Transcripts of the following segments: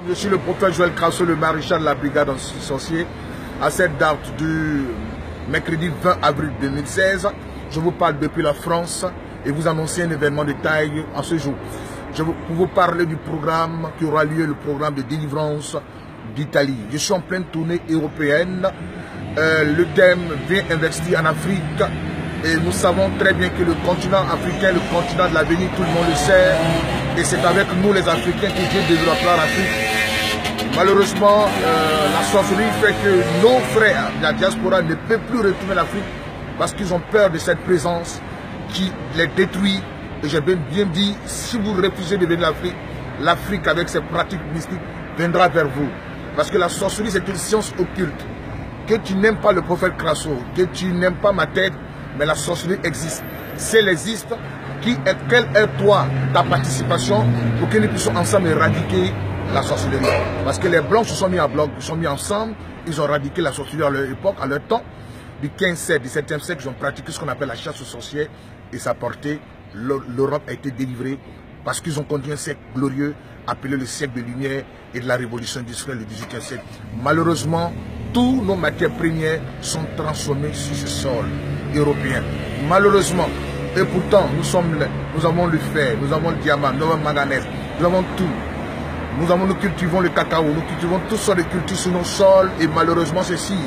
Je suis le prophète Joël Crasso, le maréchal de la brigade anti-sorcier. À cette date du mercredi 20 avril 2016, je vous parle depuis la France et vous annoncer un événement de taille en ce jour. Je vais vous parler du programme qui aura lieu, le programme de délivrance d'Italie. Je suis en pleine tournée européenne. Le thème vient investir en Afrique et nous savons très bien que le continent africain, le continent de l'avenir, tout le monde le sait. Et c'est avec nous les Africains que Dieu développera l'Afrique. Malheureusement, la sorcellerie fait que nos frères de la diaspora ne peuvent plus retourner l'Afrique parce qu'ils ont peur de cette présence qui les détruit. Et j'ai bien dit, si vous refusez de venir l'Afrique, l'Afrique avec ses pratiques mystiques viendra vers vous. Parce que la sorcellerie c'est une science occulte. Que tu n'aimes pas le prophète Crasso, que tu n'aimes pas ma tête, mais la sorcellerie existe. Si elle existe, quelle est toi, ta participation pour que nous puissions ensemble éradiquer la sorcellerie? Parce que les Blancs se sont mis à bloc, ils se sont mis ensemble, ils ont éradiqué la sorcellerie à leur époque, à leur temps. Du 15e, 17e siècle, ils ont pratiqué ce qu'on appelle la chasse aux sorciers et ça a porté, l'Europe a été délivrée parce qu'ils ont conduit un siècle glorieux appelé le siècle de lumière et de la révolution industrielle du 18e siècle. Malheureusement, tous nos matières premières sont transformées sur ce sol européen. Malheureusement, et pourtant, nous avons le fer, nous avons le diamant, nous avons le manganèse, nous avons tout. Nous cultivons le cacao, nous cultivons toutes sortes de cultures sur nos sols et malheureusement ceci,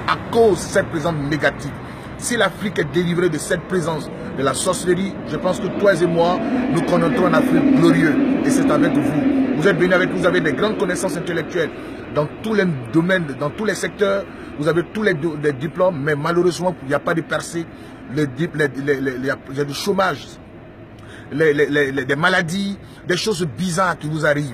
à cause de cette présence négative. Si l'Afrique est délivrée de cette présence de la sorcellerie, je pense que toi et moi, nous connaîtrons un Afrique glorieux et c'est avec vous. Vous êtes venus avec nous, vous avez des grandes connaissances intellectuelles dans tous les domaines, dans tous les secteurs, vous avez tous les diplômes, mais malheureusement, il n'y a pas de percée. Il y a du chômage, des maladies, des choses bizarres qui vous arrivent.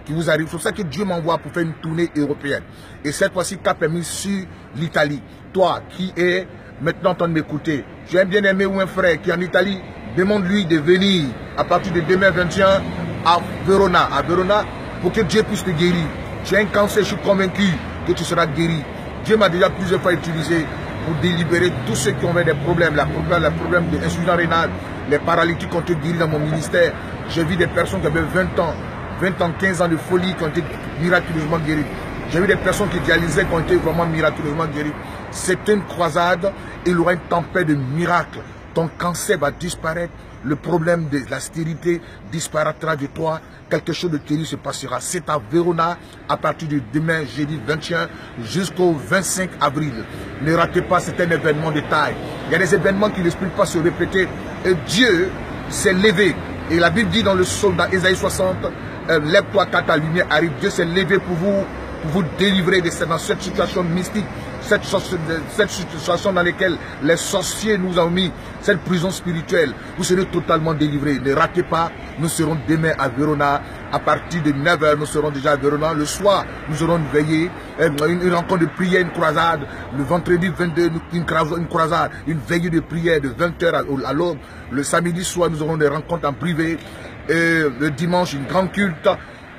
C'est pour ça que Dieu m'envoie pour faire une tournée européenne. Et cette fois-ci, cap est mis sur l'Italie. Toi qui es maintenant en train de m'écouter, tu as un bien-aimé ou un frère qui est en Italie, demande-lui de venir à partir de demain 21 à Verona. À Verona, pour que Dieu puisse te guérir. Tu as un cancer, je suis convaincu que tu seras guéri. Dieu m'a déjà plusieurs fois utilisé pour délibérer tous ceux qui ont des problèmes, les problèmes d'insuffisance rénale, les paralytiques ont été guéris dans mon ministère. J'ai vu des personnes qui avaient 20 ans, 15 ans de folie qui ont été miraculeusement guéries. J'ai vu des personnes qui dialysaient qui ont été vraiment miraculeusement guéries. C'est une croisade, il y aura une tempête de miracles. Ton cancer va disparaître, le problème de la stérilité disparaîtra de toi, quelque chose de terrible se passera. C'est à Verona à partir de demain, jeudi 21, jusqu'au 25 avril. Ne ratez pas, c'est un événement de taille. Il y a des événements qui ne peuvent pas se répéter. Et Dieu s'est levé. Et la Bible dit dans le psaume, dans Ésaïe 60, lève-toi car ta lumière arrive. Dieu s'est levé pour vous délivrer de cette situation mystique. Cette situation dans laquelle les sorciers nous ont mis, cette prison spirituelle, vous serez totalement délivrés. Ne ratez pas, nous serons demain à Verona. À partir de 9h, nous serons déjà à Verona. Le soir, nous aurons une veillée, une rencontre de prière, une croisade. Le vendredi 22, une croisade, une veillée de prière de 20h à l'aube. Le samedi soir, nous aurons des rencontres en privé. Et le dimanche, une grande culte.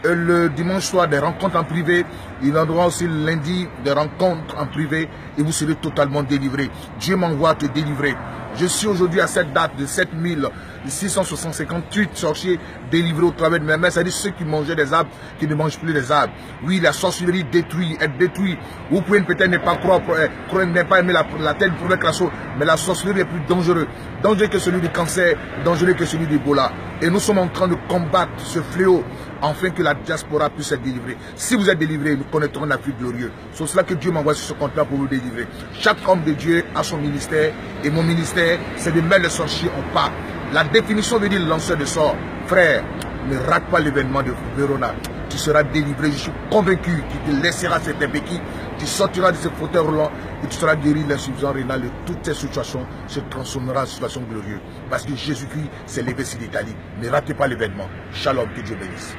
Le dimanche soir, des rencontres en privé. Il y aura aussi le lundi des rencontres en privé et vous serez totalement délivrés. Dieu m'envoie te délivrer. Je suis aujourd'hui à cette date de 7658 sorciers délivrés au travers de mes mains. C'est-à-dire ceux qui mangeaient des arbres, qui ne mangent plus des arbres. Oui, la sorcellerie détruit, elle détruit. Vous pouvez peut-être ne pas croire, ne pas aimer la tête du prophète Crasso, mais la sorcellerie est plus dangereuse. Dangereux que celui du cancer, dangereux que celui d'Ebola. Et nous sommes en train de combattre ce fléau, afin que la diaspora puisse être délivrée. Si vous êtes délivrés, nous connaîtrons l'Afrique glorieuse. C'est cela que Dieu m'envoie sur ce continent pour vous délivrer. Chaque homme de Dieu a son ministère, et mon ministère, c'est de mettre les sorciers en pas. La définition veut dire le lanceur de sorts. Frère, ne rate pas l'événement de Verona. Tu seras délivré, je suis convaincu qu'il te laissera cette béquille, tu sortiras de ce fauteuil roulant et tu seras guéri de l'insuffisance rénale et toutes ces situations se transformeront en situation glorieuse. Parce que Jésus-Christ s'est levé sur l'Italie. Ne ratez pas l'événement. Shalom, que Dieu bénisse.